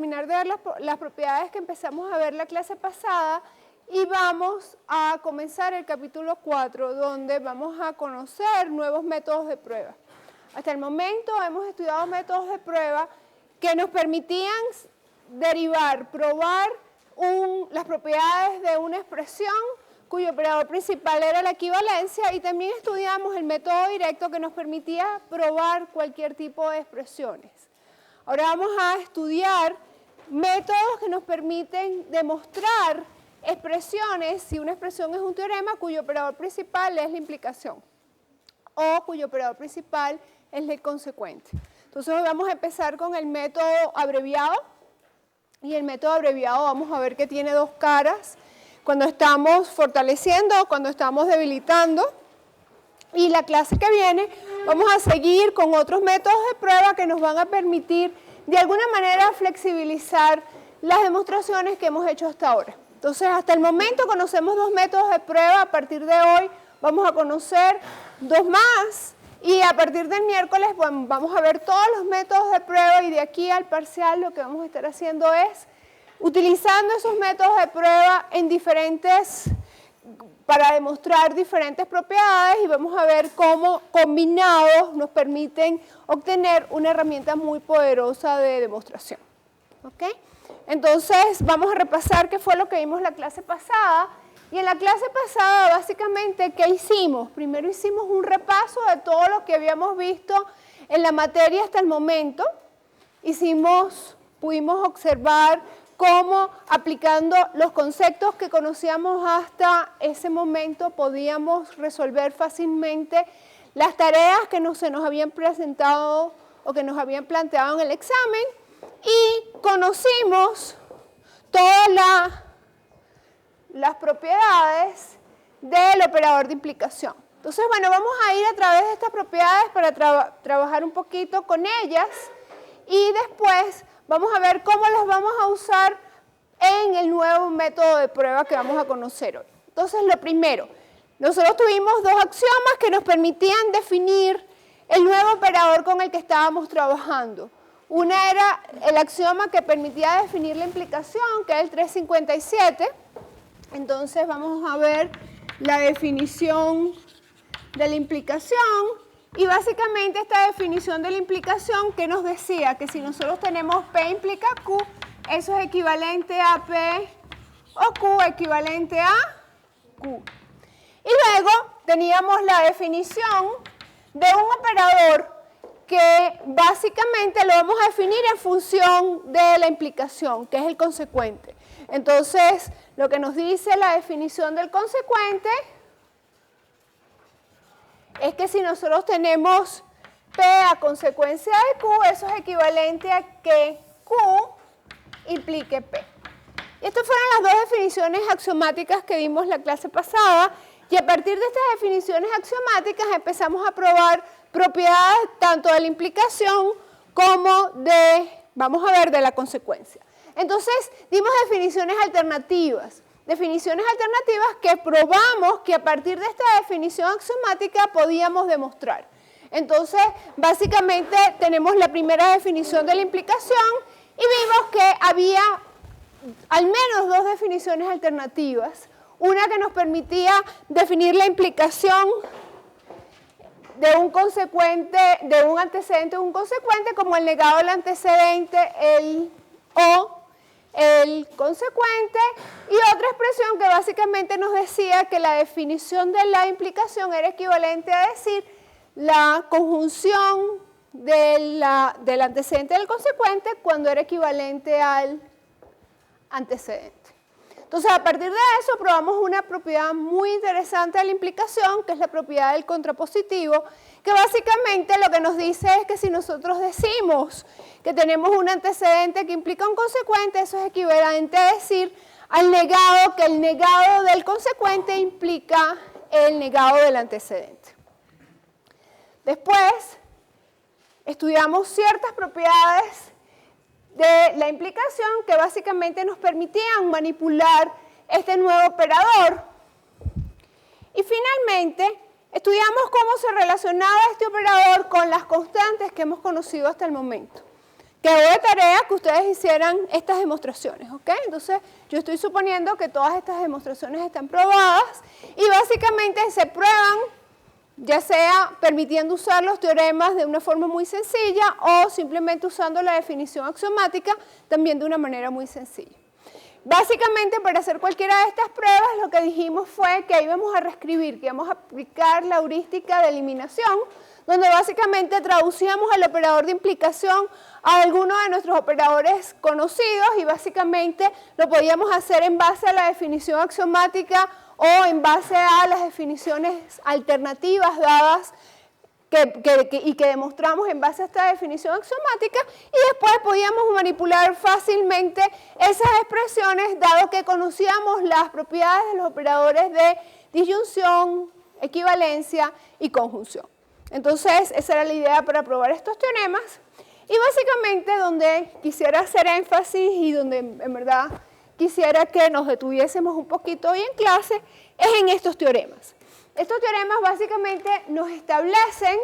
terminar de ver las propiedades que empezamos a ver la clase pasada y vamos a comenzar el capítulo 4, donde vamos a conocer nuevos métodos de prueba. Hasta el momento hemos estudiado métodos de prueba que nos permitían derivar, probar las propiedades de una expresión cuyo operador principal era la equivalencia, y también estudiamos el método directo que nos permitía probar cualquier tipo de expresiones. Ahora vamos a estudiar métodos que nos permiten demostrar expresiones, si una expresión es un teorema cuyo operador principal es la implicación o cuyo operador principal es el consecuente. Entonces hoy vamos a empezar con el método abreviado, y el método abreviado vamos a ver que tiene dos caras, cuando estamos fortaleciendo o cuando estamos debilitando. Y la clase que viene vamos a seguir con otros métodos de prueba que nos van a permitir de alguna manera flexibilizar las demostraciones que hemos hecho hasta ahora. Entonces, hasta el momento conocemos dos métodos de prueba. A partir de hoy vamos a conocer dos más, y a partir del miércoles vamos a ver todos los métodos de prueba, y de aquí al parcial lo que vamos a estar haciendo es utilizando esos métodos de prueba para demostrar diferentes propiedades, y vamos a ver cómo combinados nos permiten obtener una herramienta muy poderosa de demostración. ¿Ok? Entonces vamos a repasar qué fue lo que vimos la clase pasada. Y en la clase pasada, básicamente, ¿qué hicimos? Primero hicimos un repaso de todo lo que habíamos visto en la materia hasta el momento. Pudimos observar cómo, aplicando los conceptos que conocíamos hasta ese momento, podíamos resolver fácilmente las tareas que se nos habían presentado o que nos habían planteado en el examen, y conocimos todas las propiedades del operador de implicación. Entonces, bueno, vamos a ir a través de estas propiedades para trabajar un poquito con ellas, y después vamos a ver cómo las vamos a usar en el nuevo método de prueba que vamos a conocer hoy. Entonces, lo primero, nosotros tuvimos dos axiomas que nos permitían definir el nuevo operador con el que estábamos trabajando. Una era el axioma que permitía definir la implicación, que es el 357. Entonces, vamos a ver la definición de la implicación. Y básicamente esta definición de la implicación que nos decía que si nosotros tenemos P implica Q, eso es equivalente a P, o Q equivalente a Q. Y luego teníamos la definición de un operador que básicamente lo vamos a definir en función de la implicación, que es el consecuente. Entonces, lo que nos dice la definición del consecuente es que si nosotros tenemos P a consecuencia de Q, eso es equivalente a que Q implique P. Y estas fueron las dos definiciones axiomáticas que vimos la clase pasada, y a partir de estas definiciones axiomáticas empezamos a probar propiedades tanto de la implicación como vamos a ver, de la consecuencia. Entonces, dimos definiciones alternativas que probamos que a partir de esta definición axiomática podíamos demostrar. Entonces, básicamente tenemos la primera definición de la implicación, y vimos que había al menos dos definiciones alternativas. Una que nos permitía definir la implicación de un antecedente o un consecuente como el negado del antecedente, el consecuente, y otra expresión que básicamente nos decía que la definición de la implicación era equivalente a decir la conjunción del antecedente del consecuente cuando era equivalente al antecedente. Entonces, a partir de eso, probamos una propiedad muy interesante de la implicación, que es la propiedad del contrapositivo, que básicamente lo que nos dice es que si nosotros decimos que tenemos un antecedente que implica un consecuente, eso es equivalente a decir que el negado del consecuente implica el negado del antecedente. Después, estudiamos ciertas propiedades de la implicación que básicamente nos permitían manipular este nuevo operador. Y finalmente, estudiamos cómo se relacionaba este operador con las constantes que hemos conocido hasta el momento. quedó de tarea que ustedes hicieran estas demostraciones, ¿ok? Entonces, yo estoy suponiendo que todas estas demostraciones están probadas y básicamente se prueban, ya sea permitiendo usar los teoremas de una forma muy sencilla o simplemente usando la definición axiomática también de una manera muy sencilla. Básicamente, para hacer cualquiera de estas pruebas, lo que dijimos fue que íbamos a reescribir, que íbamos a aplicar la heurística de eliminación, donde básicamente traducíamos el operador de implicación a alguno de nuestros operadores conocidos y básicamente lo podíamos hacer en base a la definición axiomática o en base a las definiciones alternativas dadas y que demostramos en base a esta definición axiomática, y después podíamos manipular fácilmente esas expresiones dado que conocíamos las propiedades de los operadores de disyunción, equivalencia y conjunción. Entonces, esa era la idea para probar estos teoremas. Y básicamente donde quisiera hacer énfasis y donde en verdad quisiera que nos detuviésemos un poquito hoy en clase es en estos teoremas. Estos teoremas básicamente nos establecen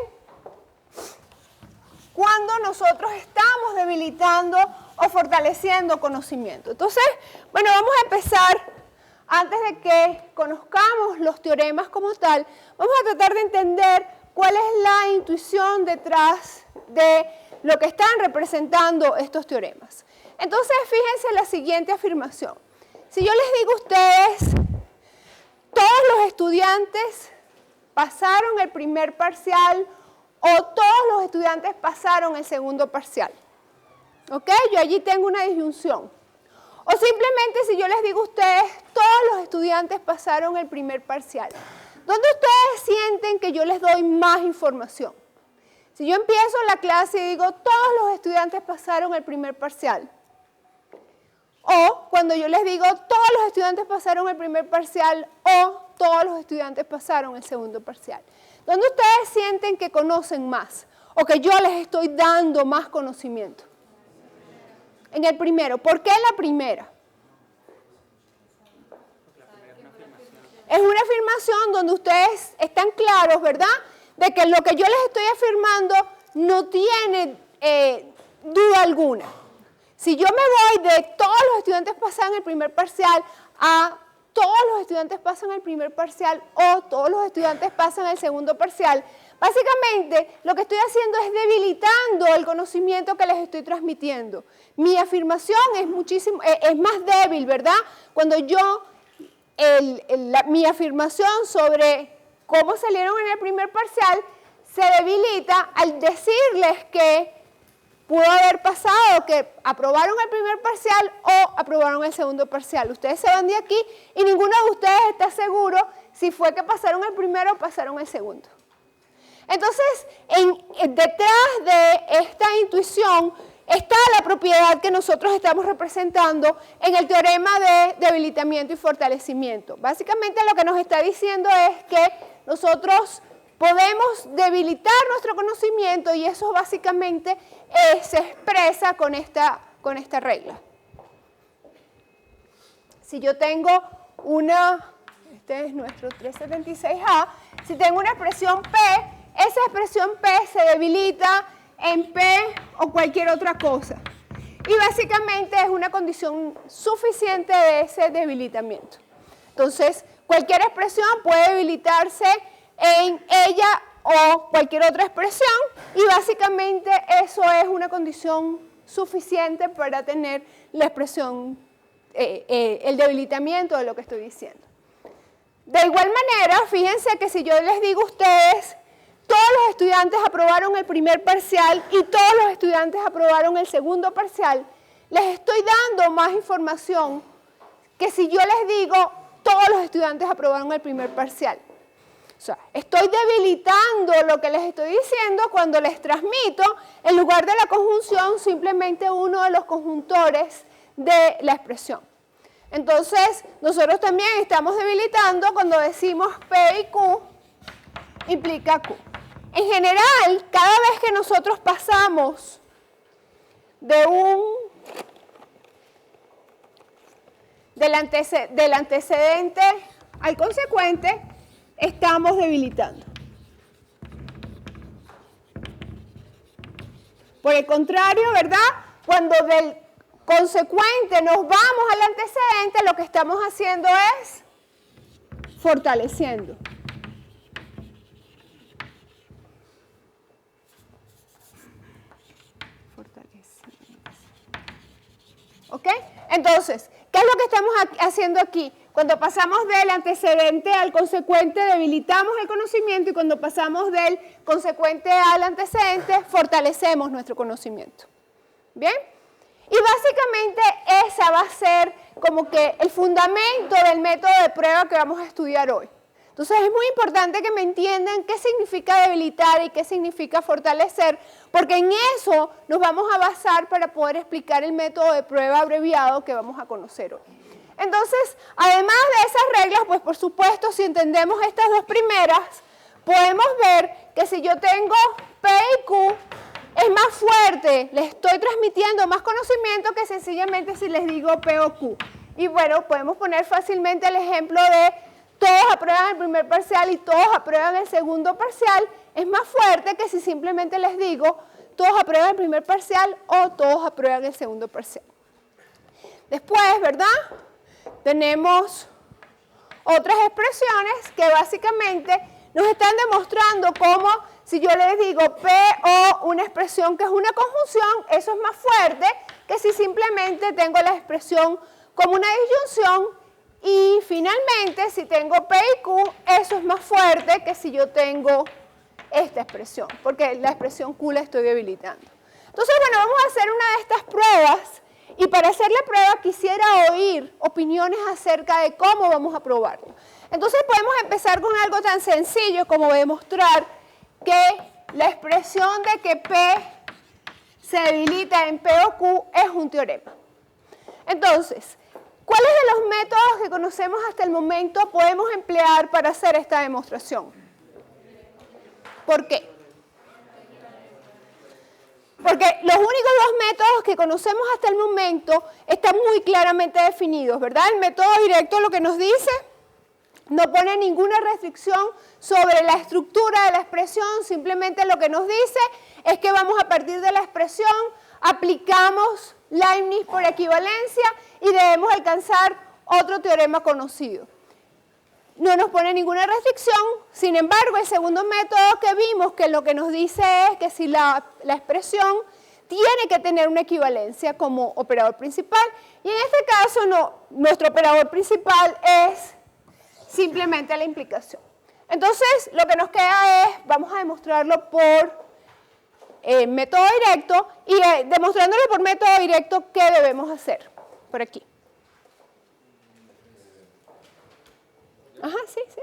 cuando nosotros estamos debilitando o fortaleciendo conocimiento. Entonces, bueno, vamos a empezar, antes de que conozcamos los teoremas como tal, vamos a tratar de entender cuál es la intuición detrás de lo que están representando estos teoremas. Entonces, fíjense la siguiente afirmación. Si yo les digo a ustedes, todos los estudiantes pasaron el primer parcial o todos los estudiantes pasaron el segundo parcial. ¿Ok? Yo allí tengo una disyunción. O simplemente si yo les digo a ustedes, todos los estudiantes pasaron el primer parcial. ¿Dónde ustedes sienten que yo les doy más información? Si yo empiezo la clase y digo, todos los estudiantes pasaron el primer parcial. O cuando yo les digo, todos los estudiantes pasaron el primer parcial o todos los estudiantes pasaron el segundo parcial. ¿Dónde ustedes sienten que conocen más o que yo les estoy dando más conocimiento? En el primero. ¿Por qué la primera? Es una afirmación donde ustedes están claros, ¿verdad?, de que lo que yo les estoy afirmando no tiene duda alguna. Si yo me voy de todos los estudiantes pasan el primer parcial a todos los estudiantes pasan el primer parcial o todos los estudiantes pasan el segundo parcial, básicamente lo que estoy haciendo es debilitando el conocimiento que les estoy transmitiendo. Mi afirmación es más débil, ¿verdad? Cuando yo, mi afirmación sobre cómo salieron en el primer parcial se debilita al decirles que pudo haber pasado que aprobaron el primer parcial o aprobaron el segundo parcial. Ustedes se van de aquí y ninguno de ustedes está seguro si fue que pasaron el primero o pasaron el segundo. Entonces, detrás de esta intuición está la propiedad que nosotros estamos representando en el teorema de debilitamiento y fortalecimiento. Básicamente lo que nos está diciendo es que nosotros podemos debilitar nuestro conocimiento y eso básicamente se expresa con esta regla. Si yo tengo este es nuestro 376A, si tengo una expresión P, esa expresión P se debilita en P o cualquier otra cosa. Y básicamente es una condición suficiente de ese debilitamiento. Entonces, cualquier expresión puede debilitarse en ella o cualquier otra expresión y básicamente eso es una condición suficiente para tener la expresión, el debilitamiento de lo que estoy diciendo. De igual manera, fíjense que si yo les digo a ustedes, todos los estudiantes aprobaron el primer parcial y todos los estudiantes aprobaron el segundo parcial, les estoy dando más información que si yo les digo, todos los estudiantes aprobaron el primer parcial. O sea, estoy debilitando lo que les estoy diciendo cuando les transmito, en lugar de la conjunción, simplemente uno de los conjuntores de la expresión. Entonces, nosotros también estamos debilitando cuando decimos P y Q implica Q. En general, cada vez que nosotros pasamos del antecedente al consecuente, estamos debilitando. Por el contrario, ¿verdad? cuando del consecuente nos vamos al antecedente, lo que estamos haciendo es fortaleciendo. ¿Ok? Entonces, ¿qué es lo que estamos haciendo aquí? Cuando pasamos del antecedente al consecuente, debilitamos el conocimiento, y cuando pasamos del consecuente al antecedente, fortalecemos nuestro conocimiento. ¿Bien? Y básicamente esa va a ser como que el fundamento del método de prueba que vamos a estudiar hoy. Entonces es muy importante que me entiendan qué significa debilitar y qué significa fortalecer, porque en eso nos vamos a basar para poder explicar el método de prueba abreviado que vamos a conocer hoy. Entonces, además de esas reglas, pues por supuesto, si entendemos estas dos primeras, podemos ver que si yo tengo P y Q, es más fuerte, les estoy transmitiendo más conocimiento que sencillamente si les digo P o Q. Y bueno, podemos poner fácilmente el ejemplo de todos aprueban el primer parcial y todos aprueban el segundo parcial. Es más fuerte que si simplemente les digo todos aprueban el primer parcial o todos aprueban el segundo parcial. Después, ¿verdad? Tenemos otras expresiones que básicamente nos están demostrando cómo si yo les digo P o una expresión que es una conjunción, eso es más fuerte que si simplemente tengo la expresión como una disyunción. Y finalmente, si tengo P y Q, eso es más fuerte que si yo tengo esta expresión, porque la expresión Q la estoy debilitando. Entonces, bueno, vamos a hacer una de estas pruebas, y para hacer la prueba quisiera oír opiniones acerca de cómo vamos a probarlo. Entonces, podemos empezar con algo tan sencillo como demostrar que la expresión de que P se debilita en P o Q es un teorema. Entonces, ¿cuáles de los métodos que conocemos hasta el momento podemos emplear para hacer esta demostración? ¿Por qué? Porque los únicos dos métodos que conocemos hasta el momento están muy claramente definidos, ¿verdad? El método directo lo que nos dice, no pone ninguna restricción sobre la estructura de la expresión, simplemente lo que nos dice es que vamos a partir de la expresión, aplicamos Leibniz por equivalencia y debemos alcanzar otro teorema conocido. No nos pone ninguna restricción, sin embargo, el segundo método que vimos, que lo que nos dice es que si la expresión tiene que tener una equivalencia como operador principal, y en este caso no, nuestro operador principal es simplemente la implicación. Entonces, lo que nos queda es, vamos a demostrarlo por método directo, y demostrándolo por método directo, ¿qué debemos hacer? Por aquí. Ajá, sí, sí.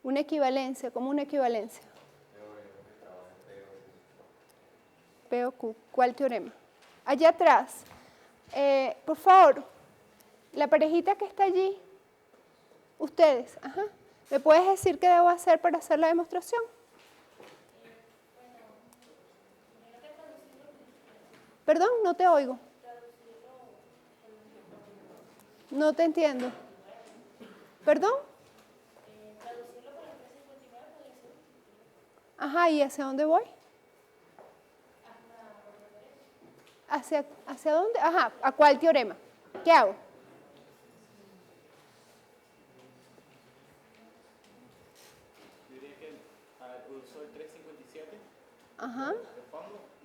Una equivalencia, ¿cómo una equivalencia? P o Q. ¿Cuál teorema? Allá atrás. Por favor, la parejita que está allí, ustedes, ajá. ¿Me puedes decir qué debo hacer para hacer la demostración? Perdón, no te oigo. No te entiendo. ¿Perdón? Ajá, ¿y hacia dónde voy? ¿Hacia dónde? Ajá, ¿a cuál teorema? ¿Qué hago? Diría que uso el 357. Ajá.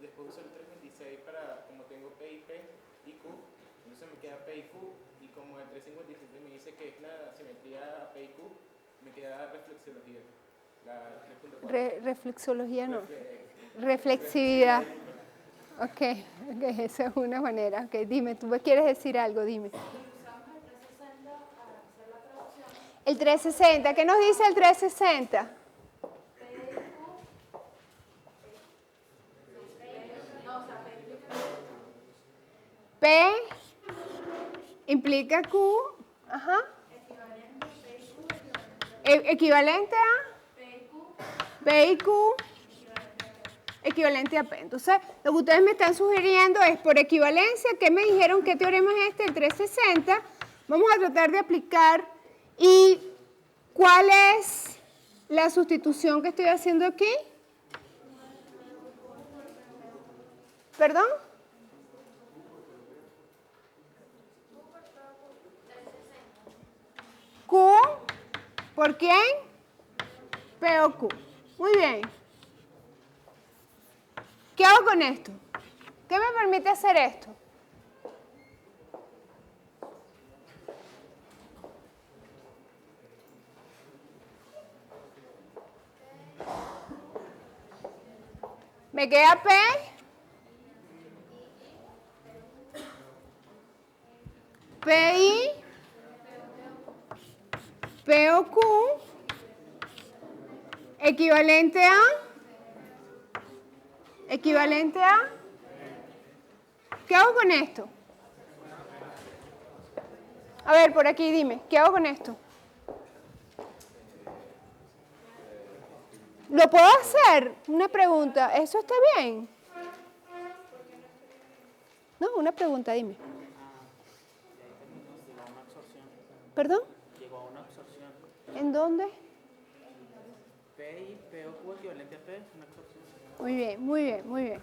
Después uso el 326 para, como tengo P y Q, entonces me queda P y Q, y como el 357 me dice que es la simetría P y Q, me queda reflexología. Reflexología no. Reflexividad. Ok, esa es una manera. Ok, dime, tú quieres decir algo, dime. El 360, ¿qué nos dice el 360? P implica Q, ajá. Equivalente a P y Q, equivalente a P. Entonces, lo que ustedes me están sugiriendo es por equivalencia, ¿qué me dijeron? ¿Qué teorema es este? El 360. Vamos a tratar de aplicar. ¿Y cuál es la sustitución que estoy haciendo aquí. ¿Perdón? Q, ¿por quién? P o Q. Muy bien. ¿Qué hago con esto? ¿Qué me permite hacer esto? Me queda P. PI. POQ. Equivalente a. Equivalente a. ¿Qué hago con esto? A ver, por aquí dime, ¿qué hago con esto? ¿Lo puedo hacer? Una pregunta, ¿eso está bien? No, una pregunta, dime. ¿Perdón? Llegó a una absorción. ¿En dónde? P y P o Q equivalente a P, una absorción. Muy bien, muy bien, muy bien.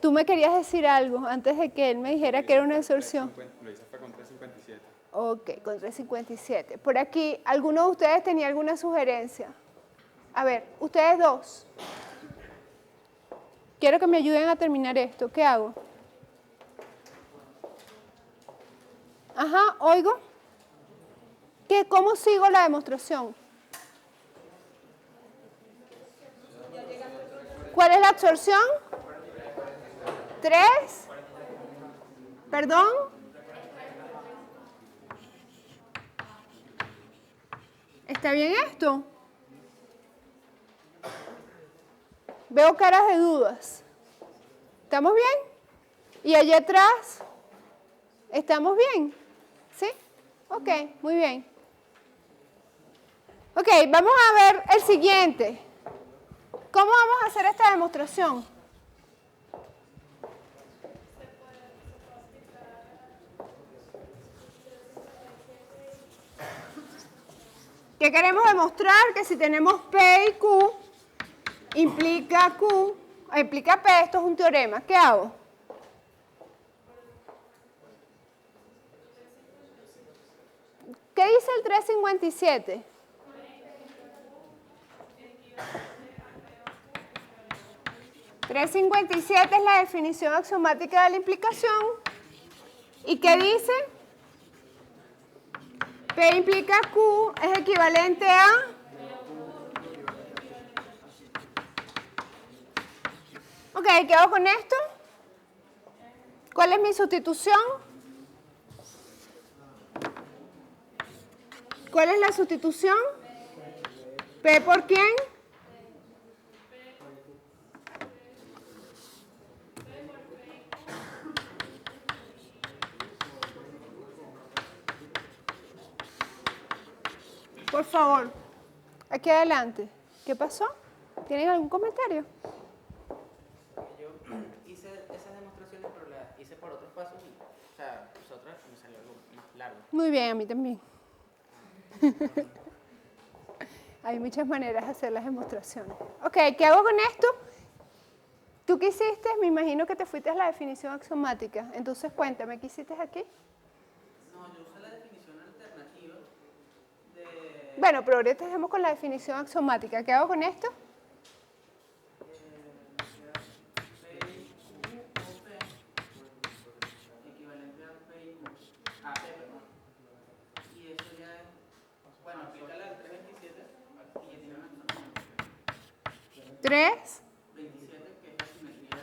Tú me querías decir algo antes de que él me dijera que era una absorción. Lo hice fue con 357. Ok, con 357. Por aquí, ¿alguno de ustedes tenía alguna sugerencia? A ver, ustedes dos. Quiero que me ayuden a terminar esto. ¿Qué hago? Ajá, oigo. ¿Cómo sigo la demostración? ¿Cuál es la absorción? 3. ¿Perdón? ¿Está bien esto? Veo caras de dudas. ¿Estamos bien? ¿Y allá atrás? ¿Estamos bien? ¿Sí? Ok, muy bien. Ok, vamos a ver el siguiente. ¿Cómo vamos a hacer esta demostración? ¿Qué queremos demostrar? Que si tenemos P y Q, implica P, esto es un teorema. ¿Qué hago? ¿Qué dice el 357? .357 es la definición axiomática de la implicación. ¿Y qué dice? P implica Q es equivalente a... Ok, ¿qué hago con esto? ¿Cuál es mi sustitución? ¿Cuál es la sustitución? ¿P por quién? Por favor, aquí adelante. ¿Qué pasó? ¿Tienen algún comentario? Yo hice esas demostraciones, pero las hice por otros pasos y, o sea, otras me salió algo más largo. Muy bien, a mí también. Hay muchas maneras de hacer las demostraciones. Ok, ¿qué hago con esto? ¿Tú qué hiciste? Me imagino que te fuiste a la definición axiomática. Entonces, cuéntame, ¿qué hiciste aquí? No, yo usé la definición alternativa de... Bueno, pero ahorita estamos con la definición axiomática. ¿Qué hago con esto? equivalente a P y Q. A P, perdón. Y eso ya es... Bueno, aplícala al 327 y ya tiene una absorción. 3. 27, que es la simetría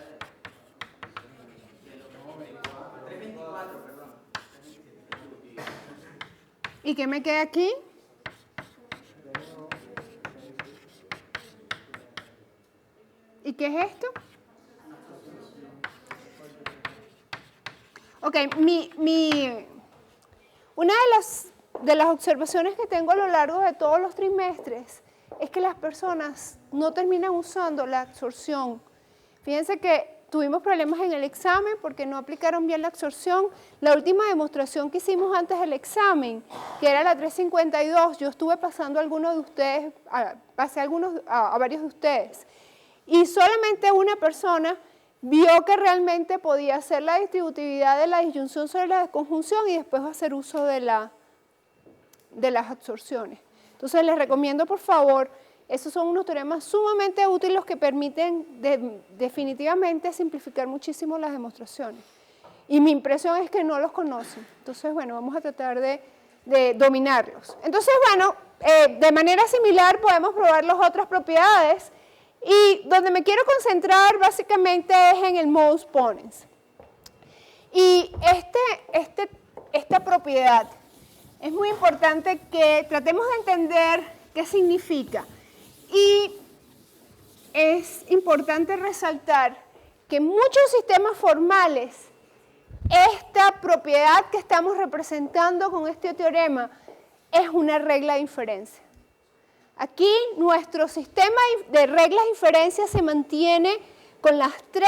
de los 324, perdón. 327. ¿Y qué me queda aquí? ¿Y qué es esto? Ok, una de las observaciones que tengo a lo largo de todos los trimestres es que las personas no terminan usando la absorción. Fíjense que tuvimos problemas en el examen porque no aplicaron bien la absorción. La última demostración que hicimos antes del examen, que era la 352, yo estuve pasando a algunos de ustedes, pasé a varios de ustedes, y solamente una persona vio que realmente podía hacer la distributividad de la disyunción sobre la desconjunción y después hacer uso de las absorciones. Entonces les recomiendo, por favor, esos son unos teoremas sumamente útiles que permiten definitivamente simplificar muchísimo las demostraciones. Y mi impresión es que no los conocen. Entonces, bueno, vamos a tratar de dominarlos. Entonces, bueno, de manera similar podemos probar las otras propiedades. Y donde me quiero concentrar básicamente es en el modus ponens. Y esta propiedad es muy importante que tratemos de entender qué significa. Y es importante resaltar que en muchos sistemas formales, esta propiedad que estamos representando con este teorema es una regla de inferencia. Aquí nuestro sistema de reglas de inferencia se mantiene con las 3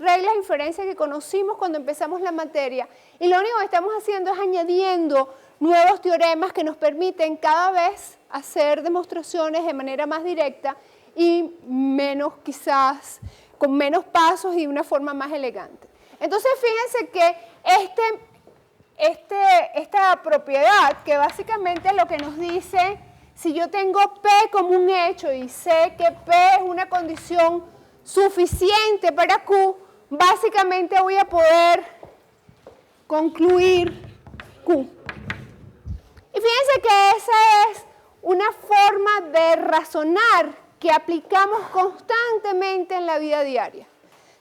reglas de inferencia que conocimos cuando empezamos la materia. Y lo único que estamos haciendo es añadiendo nuevos teoremas que nos permiten cada vez hacer demostraciones de manera más directa y menos quizás, con menos pasos y de una forma más elegante. Entonces fíjense que esta propiedad, que básicamente lo que nos dice, si yo tengo P como un hecho y sé que P es una condición suficiente para Q, básicamente voy a poder concluir Q. Y fíjense que esa es una forma de razonar que aplicamos constantemente en la vida diaria.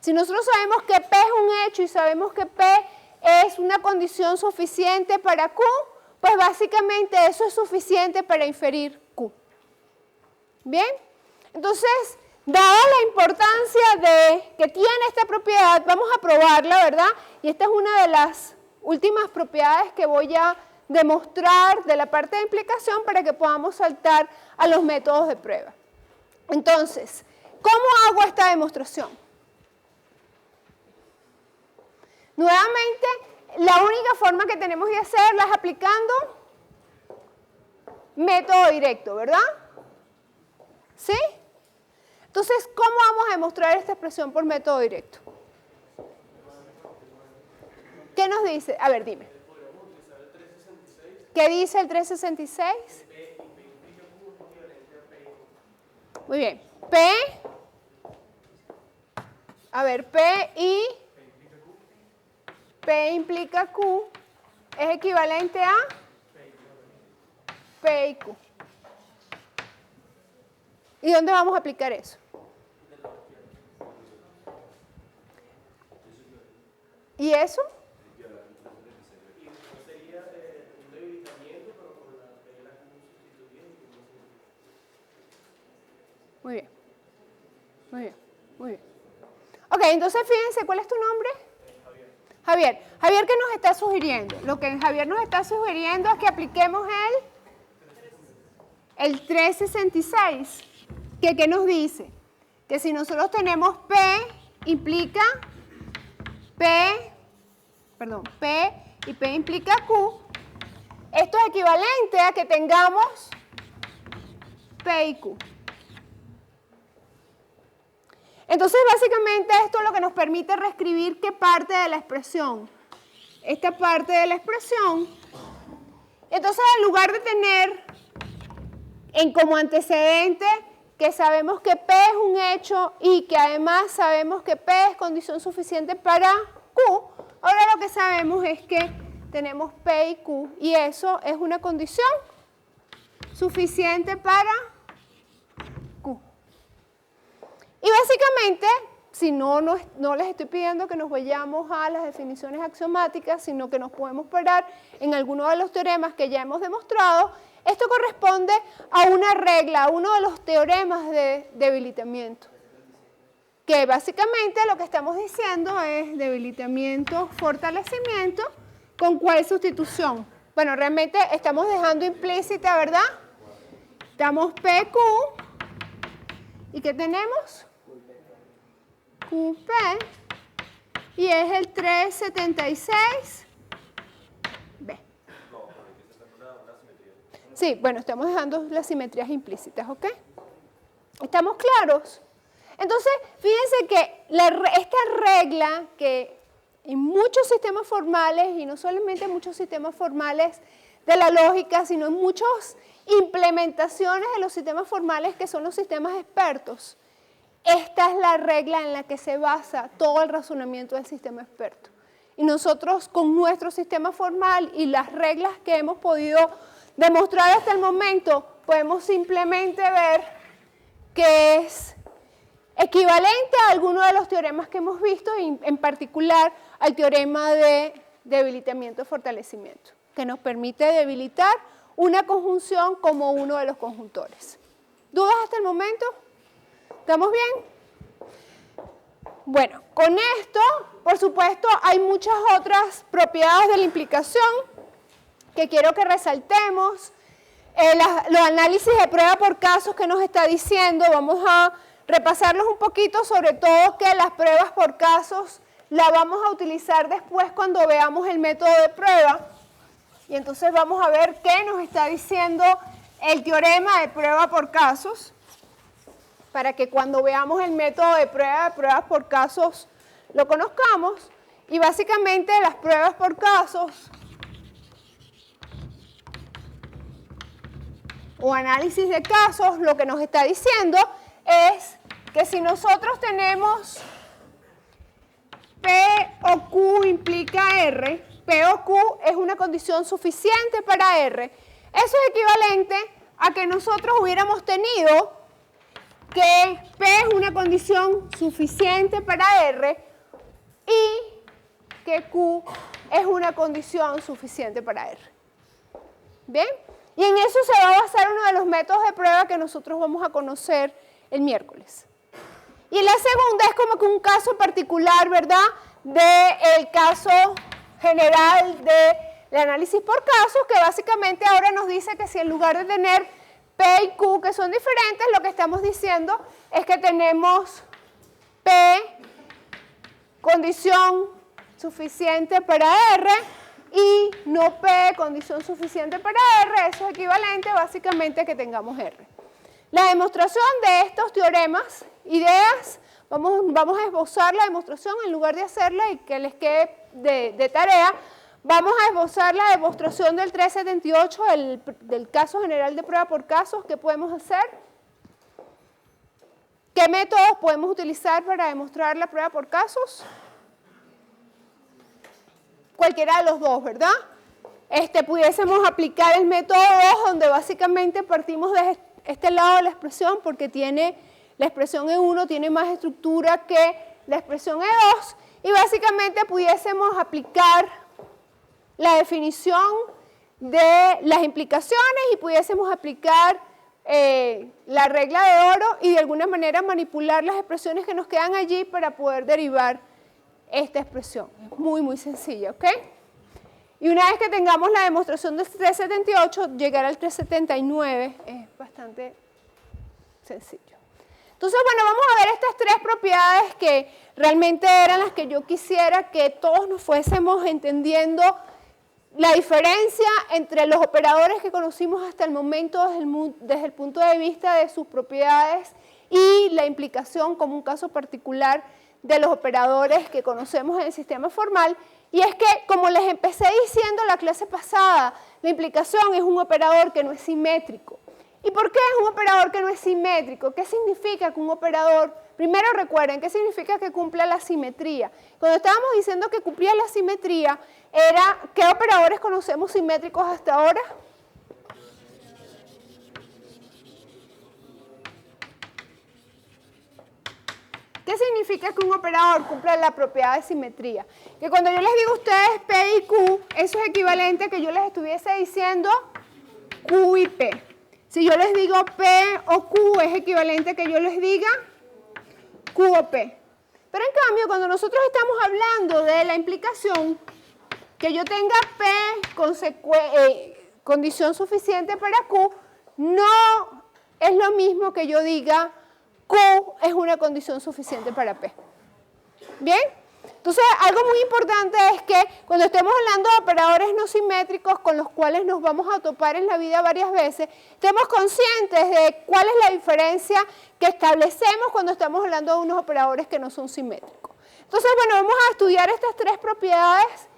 Si nosotros sabemos que P es un hecho y sabemos que P es una condición suficiente para Q, pues básicamente eso es suficiente para inferir Q. ¿Bien? Entonces, dada la importancia que tiene esta propiedad, vamos a probarla, ¿verdad? Y esta es una de las últimas propiedades que voy a demostrar de la parte de implicación para que podamos saltar a los métodos de prueba. Entonces, ¿cómo hago esta demostración? Nuevamente, la única forma que tenemos de hacerla es aplicando método directo, ¿verdad? ¿Sí? Entonces, ¿cómo vamos a demostrar esta expresión por método directo? ¿Qué nos dice? A ver, dime. ¿Qué dice el 366? Muy bien. P. A ver, P y P implica Q es equivalente a P y Q. ¿Y dónde vamos a aplicar eso? ¿Y eso? Muy bien. Muy bien. Muy bien. Ok, entonces fíjense, ¿cuál es tu nombre? Javier. Javier, ¿qué nos está sugiriendo? Lo que Javier nos está sugiriendo es que apliquemos el 366. ¿Qué nos dice? Que si nosotros tenemos P, implica P y P implica Q, esto es equivalente a que tengamos P y Q. Entonces, básicamente, esto es lo que nos permite reescribir qué parte de la expresión. Esta parte de la expresión. Entonces, en lugar de tener como antecedente que sabemos que P es un hecho y que además sabemos que P es condición suficiente para Q, ahora lo que sabemos es que tenemos P y Q y eso es una condición suficiente para Q. Y básicamente, si no les estoy pidiendo que nos vayamos a las definiciones axiomáticas, sino que nos podemos parar en alguno de los teoremas que ya hemos demostrado, esto corresponde a una regla, a uno de los teoremas de debilitamiento. Que básicamente lo que estamos diciendo es debilitamiento, fortalecimiento, ¿con cuál sustitución? Bueno, realmente estamos dejando implícita, ¿verdad? Damos PQ, ¿y qué tenemos? QP y es el 376B. Sí, bueno, estamos dejando las simetrías implícitas, ¿ok? ¿Estamos claros? Entonces, fíjense que esta regla que en muchos sistemas formales, y no solamente en muchos sistemas formales de la lógica, sino en muchas implementaciones de los sistemas formales que son los sistemas expertos, esta es la regla en la que se basa todo el razonamiento del sistema experto. Y nosotros con nuestro sistema formal y las reglas que hemos podido demostrar hasta el momento, podemos simplemente ver que es equivalente a alguno de los teoremas que hemos visto, y en particular al teorema de debilitamiento y fortalecimiento, que nos permite debilitar una conjunción como uno de los conjuntores. ¿Dudas hasta el momento? ¿Estamos bien? Bueno, con esto, por supuesto, hay muchas otras propiedades de la implicación que quiero que resaltemos. Los análisis de prueba por casos que nos está diciendo, vamos a repasarlos un poquito, sobre todo que las pruebas por casos las vamos a utilizar después cuando veamos el método de prueba. Y entonces vamos a ver qué nos está diciendo el teorema de prueba por casos, para que cuando veamos el método de pruebas por casos, lo conozcamos. Y básicamente las pruebas por casos o análisis de casos, lo que nos está diciendo es que si nosotros tenemos P o Q implica R, P o Q es una condición suficiente para R. Eso es equivalente a que nosotros hubiéramos tenido que P es una condición suficiente para R y que Q es una condición suficiente para R. ¿Bien? Y en eso se va a basar uno de los métodos de prueba que nosotros vamos a conocer el miércoles. Y la segunda es como que un caso particular, ¿verdad?, del caso general del análisis por casos, que básicamente ahora nos dice que si en lugar de tener P y Q que son diferentes, lo que estamos diciendo es que tenemos P condición suficiente para R y no P condición suficiente para R. Eso es equivalente básicamente a que tengamos R. La demostración de estos teoremas, ideas, vamos a esbozar la demostración en lugar de hacerla y que les quede de tarea. Vamos a esbozar la demostración del 378, del caso general de prueba por casos. ¿Qué podemos hacer? ¿Qué métodos podemos utilizar para demostrar la prueba por casos? Cualquiera de los dos, ¿verdad? Pudiésemos aplicar el método 2, donde básicamente partimos de este lado de la expresión, porque la expresión E1 tiene más estructura que la expresión E2, y básicamente pudiésemos aplicar la definición de las implicaciones y pudiésemos aplicar la regla de oro y de alguna manera manipular las expresiones que nos quedan allí para poder derivar esta expresión. Es muy, muy sencilla, ¿ok? Y una vez que tengamos la demostración del 378, llegar al 379 es bastante sencillo. Entonces, bueno, vamos a ver estas tres propiedades que realmente eran las que yo quisiera que todos nos fuésemos entendiendo la diferencia entre los operadores que conocimos hasta el momento desde el punto de vista de sus propiedades y la implicación como un caso particular de los operadores que conocemos en el sistema formal. Y es que, como les empecé diciendo la clase pasada, la implicación es un operador que no es simétrico. ¿Y por qué es un operador que no es simétrico? ¿Qué significa que un operador, primero recuerden, qué significa que cumpla la simetría? Cuando estábamos diciendo que cumplía la simetría, era, ¿qué operadores conocemos simétricos hasta ahora? ¿Qué significa que un operador cumpla la propiedad de simetría? Que cuando yo les digo a ustedes P y Q, eso es equivalente a que yo les estuviese diciendo Q y P. Si yo les digo P o Q, es equivalente a que yo les diga Q o P. Pero en cambio, cuando nosotros estamos hablando de la implicación, que yo tenga P condición suficiente para Q, no es lo mismo que yo diga Q es una condición suficiente para P. ¿Bien? Entonces, algo muy importante es que cuando estemos hablando de operadores no simétricos con los cuales nos vamos a topar en la vida varias veces, estemos conscientes de cuál es la diferencia que establecemos cuando estamos hablando de unos operadores que no son simétricos. Entonces, bueno, vamos a estudiar estas tres propiedades